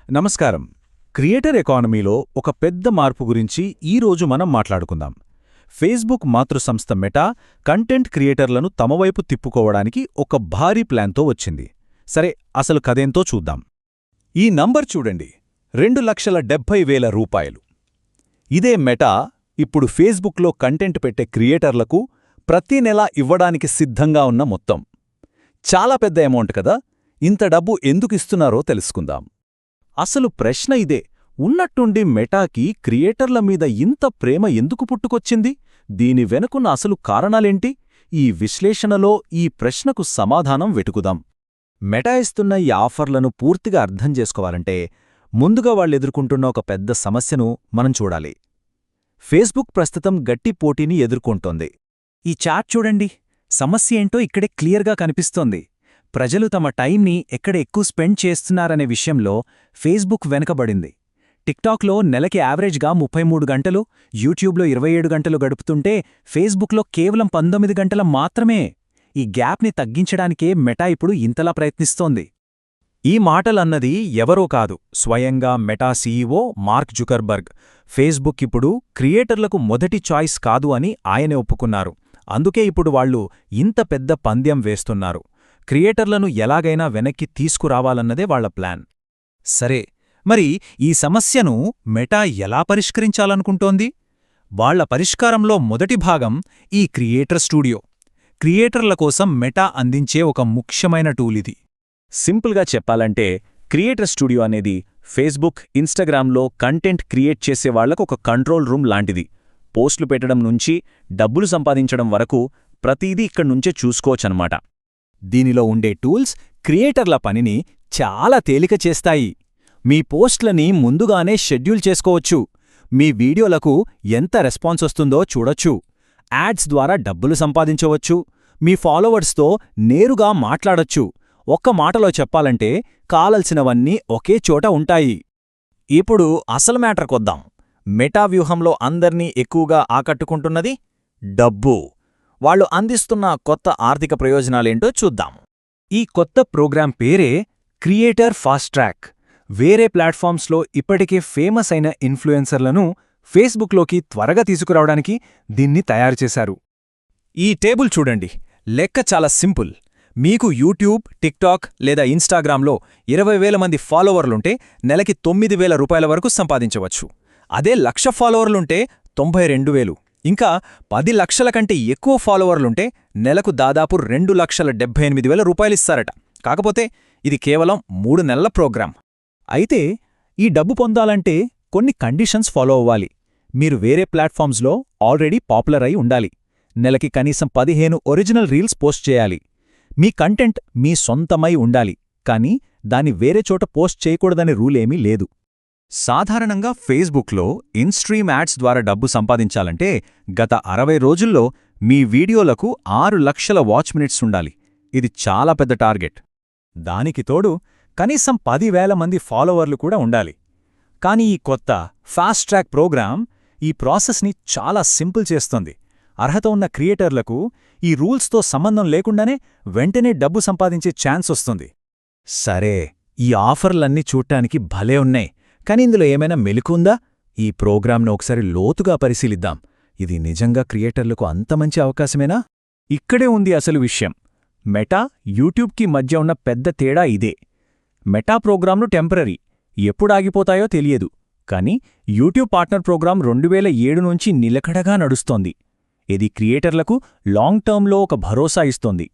నమస్కారం. క్రియేటర్ ఎకానమీలో ఒక పెద్ద మార్పు గురించి ఈరోజు మనం మాట్లాడుకుందాం. ఫేస్బుక్ మాతృసంస్థ మెటా కంటెంట్ క్రియేటర్లను తమవైపు తిప్పుకోవడానికి ఒక భారీ ప్లాన్తో వచ్చింది. సరే, అసలు కదేంతో చూద్దాం. ఈ నంబర్ చూడండి, 2,70,000 రూపాయలు. ఇదే మెటా ఇప్పుడు ఫేస్బుక్లో కంటెంట్ పెట్టే క్రియేటర్లకు ప్రతి నెలా ఇవ్వడానికి సిద్ధంగా ఉన్న మొత్తం. చాలా పెద్ద అమౌంట్ కదా. ఇంత డబ్బు ఎందుకిస్తున్నారో తెలుసుకుందాం. అసలు ప్రశ్న ఇదే. ఉన్నట్టుండి మెటాకి క్రియేటర్ల మీద ఇంత ప్రేమ ఎందుకు పుట్టుకొచ్చింది? దీని వెనుకున్న అసలు కారణాలేంటి? ఈ విశ్లేషణలో ఈ ప్రశ్నకు సమాధానం వెతుకుదాం. మెటా ఇస్తున్న ఈ ఆఫర్లను పూర్తిగా అర్థం చేసుకోవాలంటే ముందుగా వాళ్ళెదుర్కొంటున్న ఒక పెద్ద సమస్యను మనం చూడాలి. ఫేస్బుక్ ప్రస్తుతం గట్టి పోటీని ఎదుర్కొంటోంది. ఈ చార్ట్ చూడండి. సమస్య ఏంటో ఇక్కడే క్లియర్గా కనిపిస్తోంది. ప్రజలు తమ టైంని ఎక్కడ ఎక్కువ స్పెండ్ చేస్తున్నారనే విషయంలో ఫేస్బుక్ వెనకబడింది. టిక్టాక్లో నెలకి యావరేజ్గా 33 గంటలు, యూట్యూబ్లో 27 గంటలు గడుపుతుంటే ఫేస్బుక్లో కేవలం 19 గంటల మాత్రమే. ఈ గ్యాప్ని తగ్గించడానికే మెటా ఇప్పుడు ఇంతలా ప్రయత్నిస్తోంది. ఈ మాటలన్నది ఎవరో కాదు, స్వయంగా meta CEO mark Zuckerberg. Facebook ఇప్పుడు క్రియేటర్లకు మొదటి చాయిస్ కాదు అని ఆయనే ఒప్పుకున్నారు. అందుకే ఇప్పుడు వాళ్ళు ఇంత పెద్ద పందెం వేస్తున్నారు. క్రియేటర్లను ఎలాగైనా వెనక్కి తీసుకురావాలన్నదే వాళ్ల ప్లాన్. సరే, మరి ఈ సమస్యను మెటా ఎలా పరిష్కరించాలనుకుంటోంది? వాళ్ల పరిష్కారంలో మొదటి భాగం ఈ క్రియేటర్ స్టూడియో. క్రియేటర్ల కోసం మెటా అందించే ఒక ముఖ్యమైన టూలిది. సింపుల్గా చెప్పాలంటే క్రియేటర్ స్టూడియో అనేది ఫేస్బుక్, ఇన్స్టాగ్రామ్లో కంటెంట్ క్రియేట్ చేసేవాళ్లకు ఒక కంట్రోల్ రూమ్ లాంటిది. పోస్టులు పెట్టడం నుంచి డబ్బులు సంపాదించడం వరకు ప్రతీదీ ఇక్కడ్నుంచే చూసుకోవచ్చనమాట. దీనిలో ఉండే టూల్స్ క్రియేటర్ల పనిని చాలా తేలిక చేస్తాయి. మీ పోస్ట్లని ముందుగానే షెడ్యూల్ చేసుకోవచ్చు. మీ వీడియోలకు ఎంత రెస్పాన్స్ వస్తుందో చూడొచ్చు. యాడ్స్ ద్వారా డబ్బులు సంపాదించవచ్చు. మీ ఫాలోవర్స్తో నేరుగా మాట్లాడొచ్చు. ఒక్క మాటలో చెప్పాలంటే కావలసినవన్నీ ఒకే చోట ఉంటాయి. ఇప్పుడు అసలు మ్యాటర్కొద్దాం. మెటా వ్యూహంలో అందర్నీ ఎక్కువగా ఆకట్టుకుంటున్నది డబ్బు. వాళ్ళు అందిస్తున్న కొత్త ఆర్థిక ప్రయోజనాలేంటో చూద్దాం. ఈ కొత్త ప్రోగ్రాం పేరే క్రియేటర్ ఫాస్ట్ ట్రాక్. వేరే ప్లాట్ఫామ్స్లో ఇప్పటికే ఫేమస్ అయిన ఇన్ఫ్లుయెన్సర్లను ఫేస్బుక్లోకి త్వరగా తీసుకురావడానికి దీన్ని తయారుచేశారు. ఈ టేబుల్ చూడండి. లెక్క చాలా సింపుల్. మీకు యూట్యూబ్, టిక్టాక్ లేదా ఇన్స్టాగ్రామ్లో 20,000 మంది ఫాలోవర్లుంటే నెలకి 9,000 రూపాయల వరకు సంపాదించవచ్చు. అదే 1,00,000 ఫాలోవర్లుంటే 92,000. ఇంకా 10 లక్షల కంటే ఎక్కువ ఫాలోవర్లుంటే నెలకు దాదాపు 2,78,000 రూపాయలిస్తారట. కాకపోతే ఇది కేవలం 3 నెలల ప్రోగ్రాం. అయితే ఈ డబ్బు పొందాలంటే కొన్ని కండిషన్స్ ఫాలో అవ్వాలి. మీరు వేరే ప్లాట్ఫామ్స్లో ఆల్రెడీ పాపులర్ అయి ఉండాలి. నెలకి కనీసం 15 ఒరిజినల్ రీల్స్ పోస్ట్ చేయాలి. మీ కంటెంట్ మీ సొంతమై ఉండాలి, కానీ దాన్ని వేరే చోట పోస్ట్ చేయకూడదనే రూలేమీ లేదు. సాధారణంగా ఫేస్బుక్లో ఇన్స్ట్రీమ్ యాడ్స్ ద్వారా డబ్బు సంపాదించాలంటే గత 60 రోజుల్లో మీ వీడియోలకు 6 లక్షల వాచ్ మినిట్స్ ఉండాలి. ఇది చాలా పెద్ద టార్గెట్. దానికి తోడు కనీసం 10,000 మంది ఫాలోవర్లు కూడా ఉండాలి. కానీ ఈ కొత్త ఫాస్ట్ ట్రాక్ ప్రోగ్రాం ఈ ప్రాసెస్ని చాలా సింపుల్ చేస్తుంది. అర్హత ఉన్న క్రియేటర్లకు ఈ రూల్స్తో సంబంధం లేకుండానే వెంటనే డబ్బు సంపాదించే ఛాన్స్ వస్తుంది. సరే, ఈ ఆఫర్లన్నీ చూడ్డానికి భలే ఉన్నాయి, కానీ ఇందులో ఏమైనా మెలికుందా? ఈ ప్రోగ్రాంను ఒకసారి లోతుగా పరిశీలిద్దాం. ఇది నిజంగా క్రియేటర్లకు అంత మంచి అవకాశమేనా? ఇక్కడే ఉంది అసలు విషయం. మెటా, యూట్యూబ్కి మధ్య ఉన్న పెద్ద తేడా ఇదే. మెటా ప్రోగ్రాంలు టెంపరరీ, ఎప్పుడాగిపోతాయో తెలియదు. కానీ యూట్యూబ్ పార్ట్నర్ ప్రోగ్రాం 2007 నుంచి నిలకడగా నడుస్తోంది. ఇది క్రియేటర్లకు లాంగ్ టర్మ్లో ఒక భరోసా ఇస్తోంది.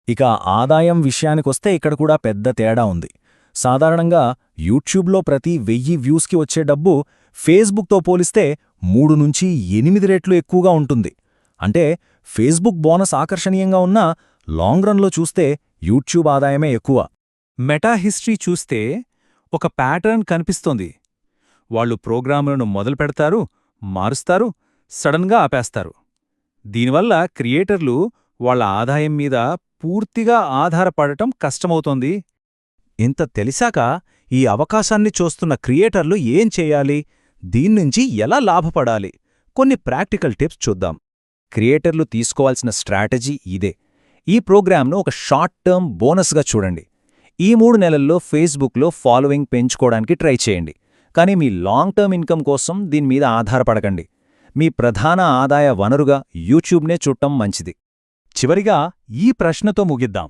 ఇక ఆదాయం విషయానికొస్తే ఇక్కడ కూడా పెద్ద తేడా ఉంది. సాధారణంగా యూట్యూబ్లో ప్రతి 1000 వ్యూస్కి వచ్చే డబ్బు ఫేస్బుక్తో పోలిస్తే 3 నుంచి 8 రెట్లు ఎక్కువగా ఉంటుంది. అంటే ఫేస్బుక్ బోనస్ ఆకర్షణీయంగా ఉన్నా లాంగ్ రన్లో చూస్తే యూట్యూబ్ ఆదాయమే ఎక్కువ. మెటా హిస్టరీ చూస్తే ఒక ప్యాటర్న్ కనిపిస్తోంది. వాళ్ళు ప్రోగ్రాములను మొదలుపెడతారు, మారుస్తారు, సడన్గా ఆపేస్తారు. దీనివల్ల క్రియేటర్లు వాళ్ల ఆదాయం మీద పూర్తిగా ఆధారపడటం కష్టమవుతోంది. ఇంత తెలిసాక ఈ అవకాశాన్ని చూస్తున్న క్రియేటర్లు ఏం చేయాలి? దీన్నుంచి ఎలా లాభపడాలి? కొన్ని ప్రాక్టికల్ టిప్స్ చూద్దాం. క్రియేటర్లు తీసుకోవాల్సిన స్ట్రాటజీ ఇదే. ఈ ప్రోగ్రాంను ఒక షార్ట్ టర్మ్ బోనస్గా చూడండి. ఈ 3 నెలల్లో ఫేస్బుక్లో ఫాలోయింగ్ పెంచుకోవడానికి ట్రై చేయండి. కానీ మీ లాంగ్ టర్మ్ ఇన్కమ్ కోసం దీని మీద ఆధారపడకండి. మీ ప్రధాన ఆదాయ వనరుగా యూట్యూబ్నే చూడటం మంచిది. చివరిగా ఈ ప్రశ్నతో ముగిద్దాం.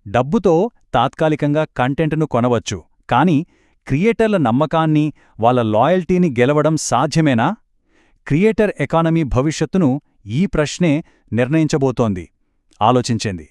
డబ్బుతో తాత్కాలికంగా కంటెంట్ను కొనవచ్చు, కానీ క్రియేటర్ల నమ్మకాన్ని, వాళ్ళ లాయల్టీని గెలవడం సాధ్యమేనా? క్రియేటర్ ఎకానమీ భవిష్యత్తును ఈ ప్రశ్నే నిర్ణయించబోతోంది. ఆలోచించండి.